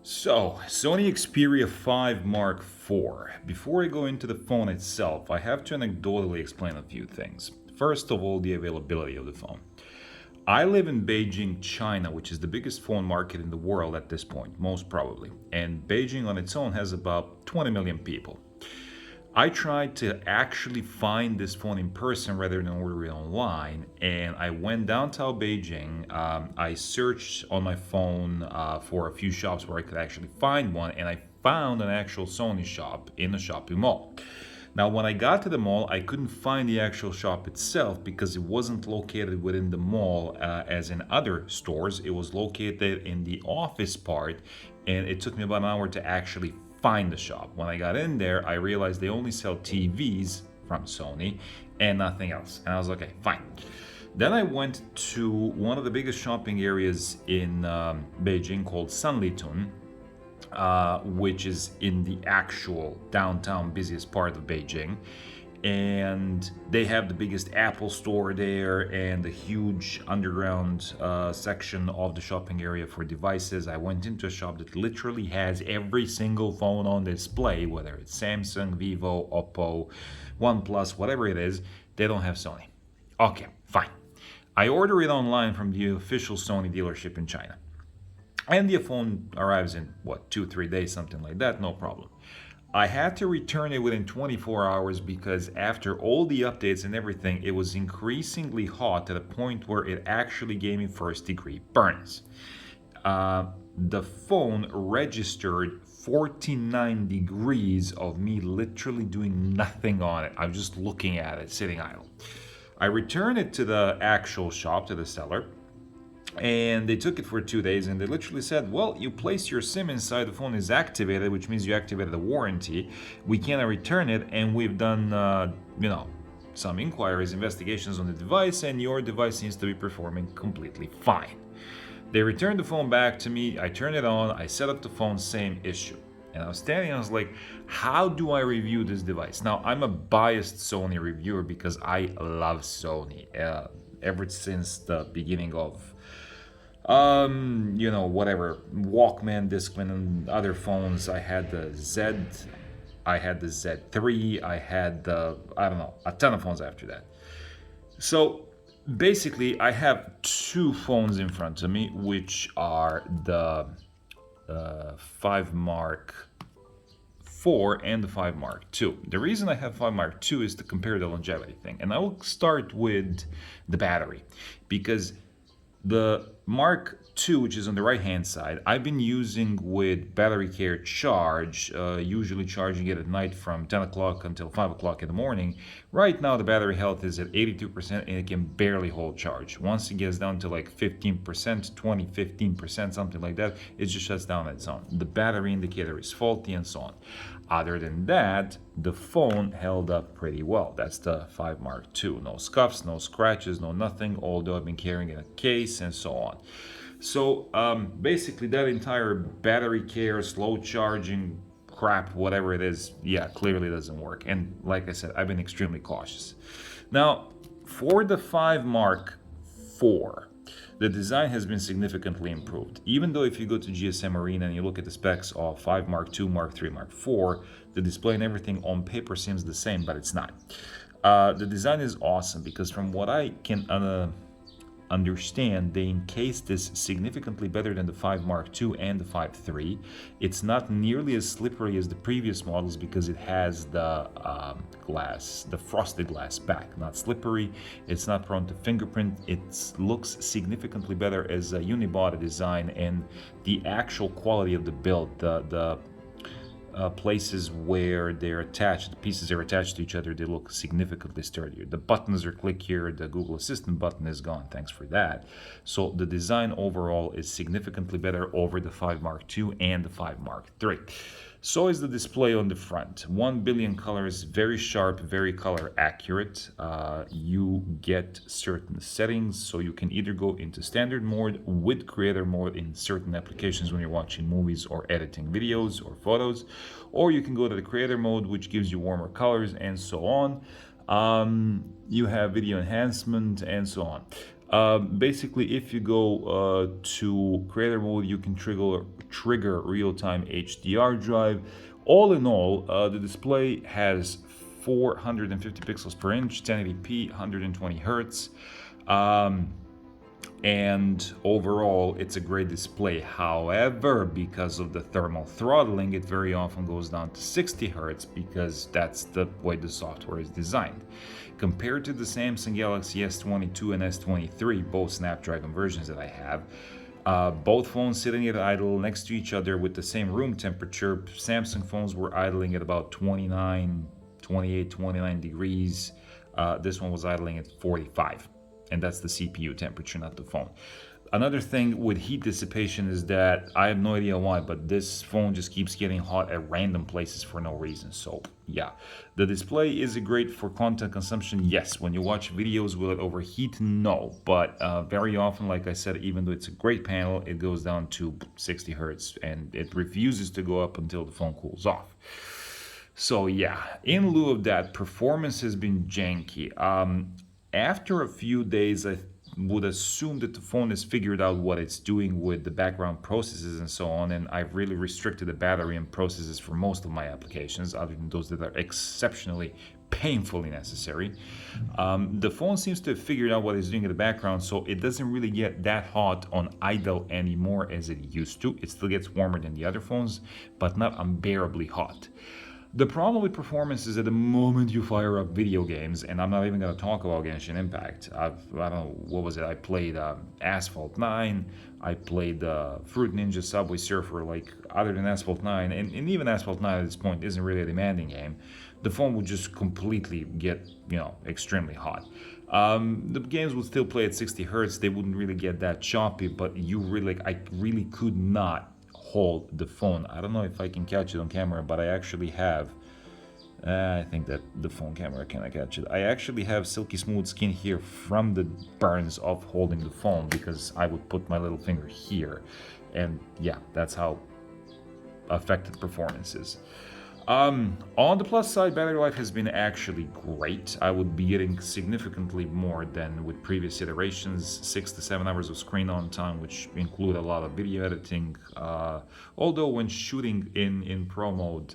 So, Sony Xperia 5 Mark IV. Before I go into the phone itself, I have to anecdotally explain a few things. First of all, the availability of the phone. I live in Beijing, China, which is the biggest phone market in the world at this point, most probably. And Beijing on its own has about 20 million people. I tried to actually find this phone in person rather than order it online, and I went downtown Beijing. I searched on my phone for a few shops where I could actually find one, and I found an actual Sony shop in a shopping mall. Now, when I got to the mall, I couldn't find the actual shop itself because it wasn't located within the mall as in other stores. It was located in the office part, and it took me about an hour to actually find the shop. When I got in there, I realized they only sell TVs from Sony and nothing else. And I was like, okay, fine. Then I went to one of the biggest shopping areas in Beijing called Sanlitun, which is in the actual downtown busiest part of Beijing. And they have the biggest Apple store there and a huge underground section of the shopping area for devices. I went into a shop that literally has every single phone on display, whether it's Samsung, Vivo, Oppo, OnePlus, whatever it is. They don't have Sony. Okay, fine. I order it online from the official Sony dealership in China. And the phone arrives in, 2-3 days, something like that, no problem. I had to return it within 24 hours because after all the updates and everything, it was increasingly hot to the point where it actually gave me first-degree burns. The phone registered 49 degrees of me literally doing nothing on it. I'm just looking at it, sitting idle. I returned it to the actual shop, to the seller, and they took it for 2 days, and they literally said, well, you placed your SIM inside, the phone is activated, which means you activated the warranty. We cannot return it, and we've done some inquiries, investigations on the device, and your device seems to be performing completely fine. They returned the phone back to me. I turned it on, I set up the phone, same issue. And I was standing, I was like, how do I review this device? Now, I'm a biased Sony reviewer because I love Sony ever since the beginning of whatever, Walkman, Discman, and other phones. I had the Z3, I had a ton of phones after that. So basically, I have two phones in front of me, which are the 5 Mark IV and the 5 Mark II. The reason I have 5 Mark II is to compare the longevity thing. And I will start with the battery, because the Mark II, which is on the right-hand side, I've been using with battery care charge, usually charging it at night from 10 o'clock until 5 o'clock in the morning. Right now, the battery health is at 82% and it can barely hold charge. Once it gets down to like 15%, 20, 15%, something like that, it just shuts down on its own. The battery indicator is faulty and so on. Other than that, the phone held up pretty well. That's the 5 Mark II. No scuffs, no scratches, no nothing, although I've been carrying in a case and so on. So basically that entire battery care, slow charging crap, whatever it is, clearly doesn't work. And like I said, I've been extremely cautious. Now, for the 5 Mark IV, the design has been significantly improved. Even though if you go to GSM Arena and you look at the specs of 5 Mark II, Mark III, Mark IV, the display and everything on paper seems the same, but it's not. The design is awesome because from what I can understand, they encased this significantly better than the 5 Mark II and the 5 III. It's not nearly as slippery as the previous models because it has the glass, the frosted glass back. Not slippery, it's not prone to fingerprint. It looks significantly better as a unibody design, and the actual quality of the build, the places where they're attached, the pieces are attached to each other, they look significantly sturdier. The buttons are clickier, the Google Assistant button is gone, thanks for that. So the design overall is significantly better over the 5 Mark II and the 5 Mark III. So is the display on the front. 1 billion colors, very sharp, very color accurate. You get certain settings, so you can either go into standard mode with creator mode in certain applications when you're watching movies or editing videos or photos, or you can go to the creator mode, which gives you warmer colors and so on. You have video enhancement and so on. Basically, if you go to creator mode, you can trigger real-time HDR drive. All in all, the display has 450 pixels per inch, 1080p, 120 hertz. Um, and overall it's a great display. However, because of the thermal throttling, it very often goes down to 60 hertz because that's the way the software is designed. Compared to the Samsung Galaxy S22 and S23, both Snapdragon versions that I have, both phones sitting at idle next to each other with the same room temperature, Samsung phones were idling at about 29, 28, 29 degrees. This one was idling at 45. And that's the CPU temperature, not the phone. Another thing with heat dissipation is that I have no idea why, but this phone just keeps getting hot at random places for no reason. So yeah, the display is great for content consumption. Yes, when you watch videos, will it overheat? No, but very often, like I said, even though it's a great panel, it goes down to 60 hertz and it refuses to go up until the phone cools off. So yeah, in lieu of that, performance has been janky. After a few days, I would assume that the phone has figured out what it's doing with the background processes and so on, and I've really restricted the battery and processes for most of my applications, other than those that are exceptionally painfully necessary. The phone seems to have figured out what it's doing in the background, so it doesn't really get that hot on idle anymore as it used to. It still gets warmer than the other phones, but not unbearably hot. The problem with performance is that the moment you fire up video games, and I'm not even going to talk about Genshin Impact. I don't know, what was it? I played Asphalt 9, I played Fruit Ninja Subway Surfer, like other than Asphalt 9, and even Asphalt 9 at this point isn't really a demanding game. The phone would just completely get, extremely hot. The games would still play at 60 hertz, they wouldn't really get that choppy, but I really could not hold the phone. I don't know if I can catch it on camera, but I actually have I think that the phone camera cannot catch it. I actually have silky smooth skin here from the burns of holding the phone, because I would put my little finger here, and yeah, that's how affected performance is. On the plus side, battery life has been actually great. I would be getting significantly more than with previous iterations, 6 to 7 hours of screen on time, which include a lot of video editing. Although when shooting in pro mode,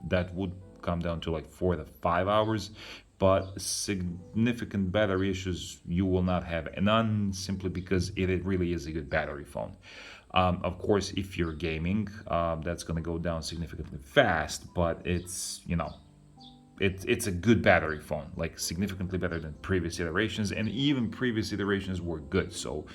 that would come down to like 4 to 5 hours. But significant battery issues you will not have, none, simply because it really is a good battery phone. Of course, if you're gaming, that's going to go down significantly fast, but it's a good battery phone, like significantly better than previous iterations, and even previous iterations were good. So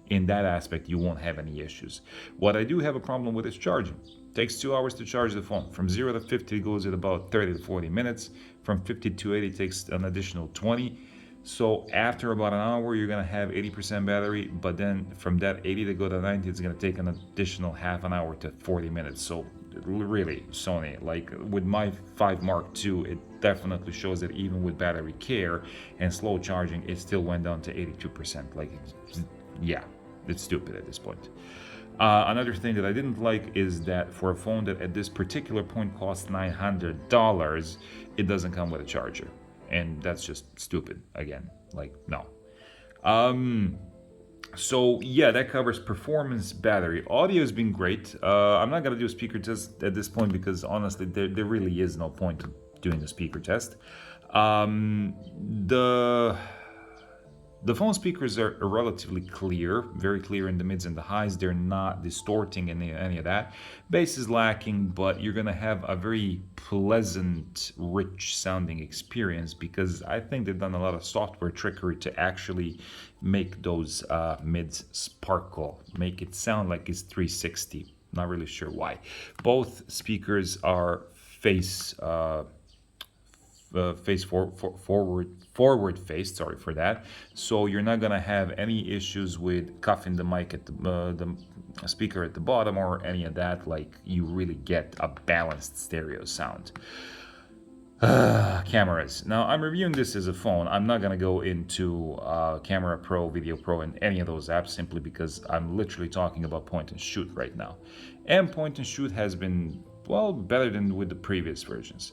in that aspect, you won't have any issues. What I do have a problem with is charging. It takes 2 hours to charge the phone. From 0 to 50 it goes at about 30 to 40 minutes. From 50 to 80 it takes an additional 20. So after about an hour, you're gonna have 80% battery, but then from that 80 to go to 90, it's gonna take an additional half an hour to 40 minutes. So really, Sony, like with my 5 Mark II, it definitely shows that even with battery care and slow charging, it still went down to 82%. Like, yeah, it's stupid at this point. Another thing that I didn't like is that for a phone that at this particular point costs $900, it doesn't come with a charger. And that's just stupid again. Like, no. So yeah, that covers performance, battery. Audio has been great. I'm not gonna do a speaker test at this point because honestly, there really is no point to doing the speaker test. The phone speakers are relatively clear, very clear in the mids and the highs. They're not distorting any of that. Bass is lacking, but you're gonna have a very pleasant, rich sounding experience, because I think they've done a lot of software trickery to actually make those mids sparkle, make it sound like it's 360. Not really sure why. Both speakers are face forward faced, sorry for that, so you're not gonna have any issues with cuffing the mic at the speaker at the bottom or any of that. Like, you really get a balanced stereo sound. Cameras. Now, I'm reviewing this as a phone. I'm not gonna go into Camera Pro, Video Pro, and any of those apps, simply because I'm literally talking about point and shoot right now, and point and shoot has been, well, better than with the previous versions.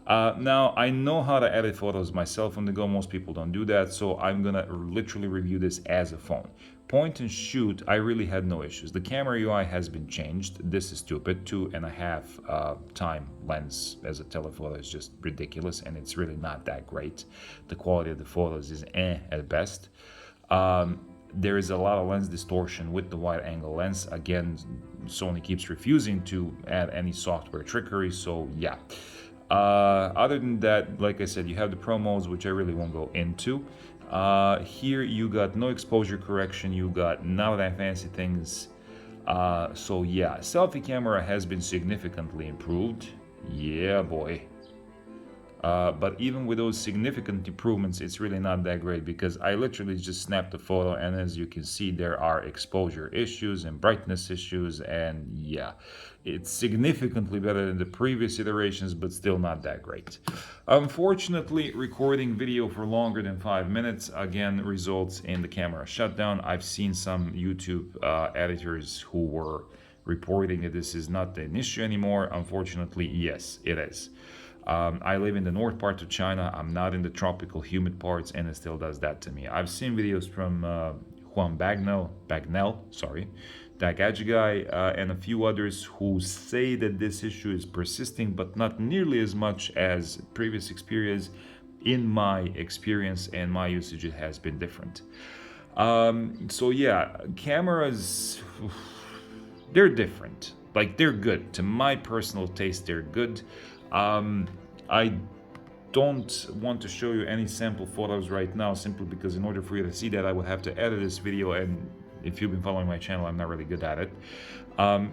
Now, I know how to edit photos myself on the go. Most people don't do that, so I'm gonna literally review this as a phone. Point and shoot, I really had no issues. The camera UI has been changed. This is stupid. 2.5 time lens as a telephoto is just ridiculous, and it's really not that great. The quality of the photos is at best. There is a lot of lens distortion with the wide angle lens. Again, Sony keeps refusing to add any software trickery, so yeah. Other than that, like I said, you have the pro modes, which I really won't go into. Here you got no exposure correction, you got none of that fancy things. So yeah, selfie camera has been significantly improved. Yeah, boy. But even with those significant improvements, it's really not that great, because I literally just snapped a photo, and as you can see, there are exposure issues and brightness issues, and yeah, it's significantly better than the previous iterations, but still not that great. Unfortunately, recording video for longer than 5 minutes again results in the camera shutdown. I've seen some YouTube editors who were reporting that this is not an issue anymore. Unfortunately, yes, it is. I live in the north part of China. I'm not in the tropical humid parts, and it still does that to me. I've seen videos from Juan Bagnell, sorry, that gadget guy, and a few others who say that this issue is persisting, but not nearly as much as previous Xperias. In my experience and my usage, it has been different. So yeah, cameras, they're different. Like, they're good. To my personal taste, they're good. I don't want to show you any sample photos right now, simply because in order for you to see that, I would have to edit this video, and if you've been following my channel, I'm not really good at it.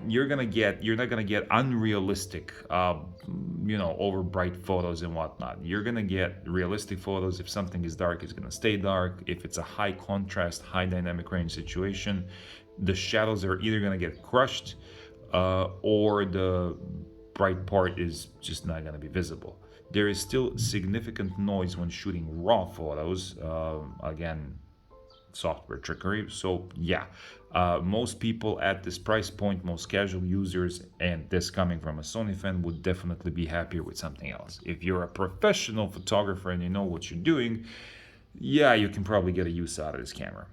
You're not gonna get unrealistic, over bright photos and whatnot. You're gonna get realistic photos. If something is dark, it's gonna stay dark. If it's a high contrast, high dynamic range situation, the shadows are either gonna get crushed, or the bright part is just not going to be visible. There is still significant noise when shooting raw photos. Again, software trickery. So yeah, most people at this price point, most casual users, and this coming from a Sony fan, would definitely be happier with something else. If you're a professional photographer and you know what you're doing, yeah, you can probably get a use out of this camera.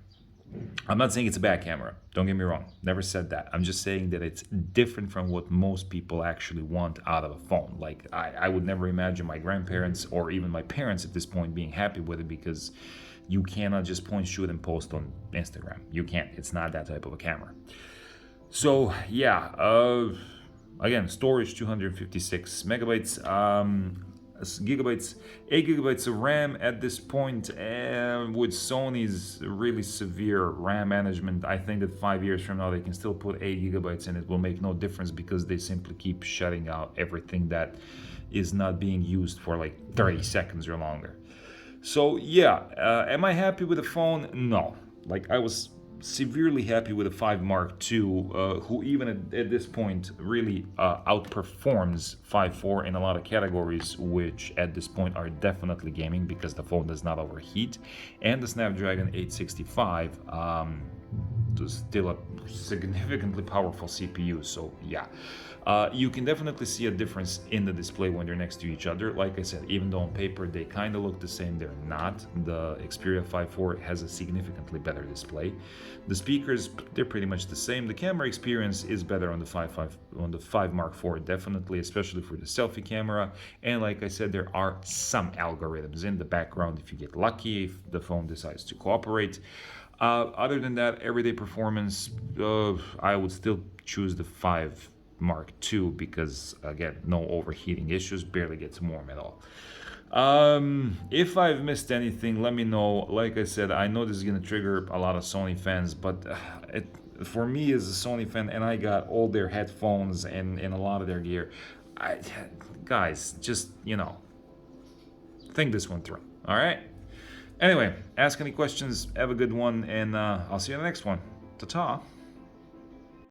I'm not saying it's a bad camera, don't get me wrong, never said that. I'm just saying that it's different from what most people actually want out of a phone. Like, I would never imagine my grandparents or even my parents at this point being happy with it, because you cannot just point, shoot, and post on Instagram. You can't. It's not that type of a camera. So yeah, again, storage 256 megabytes. Gigabytes, 8 gigabytes of RAM at this point, and with Sony's really severe RAM management, I think that 5 years from now they can still put 8 gigabytes in. It will make no difference, because they simply keep shutting out everything that is not being used for like 30 seconds or longer. So yeah, am I happy with the phone? No. Like, I was severely happy with the 5 Mark II, who even at this point really outperforms 5.4 in a lot of categories, which at this point are definitely gaming, because the phone does not overheat, and the Snapdragon 865 is still a significantly powerful CPU. So yeah, you can definitely see a difference in the display when they're next to each other. Like I said, even though on paper they kind of look the same, they're not. The Xperia 5.4 has a significantly better display. The speakers, they're pretty much the same. The camera experience is better on the 5 Mark IV, definitely, especially for the selfie camera. And like I said, there are some algorithms in the background if you get lucky, if the phone decides to cooperate. Other than that, everyday performance, I would still choose the 5 Mark II, because again, no overheating issues, barely gets warm at all. If I've missed anything, let me know. Like I said, I know this is gonna trigger a lot of Sony fans, but for me as a Sony fan, and I got all their headphones and a lot of their gear, guys, just, think this one through. All right. Anyway, ask any questions, have a good one, and I'll see you in the next one. Ta-ta.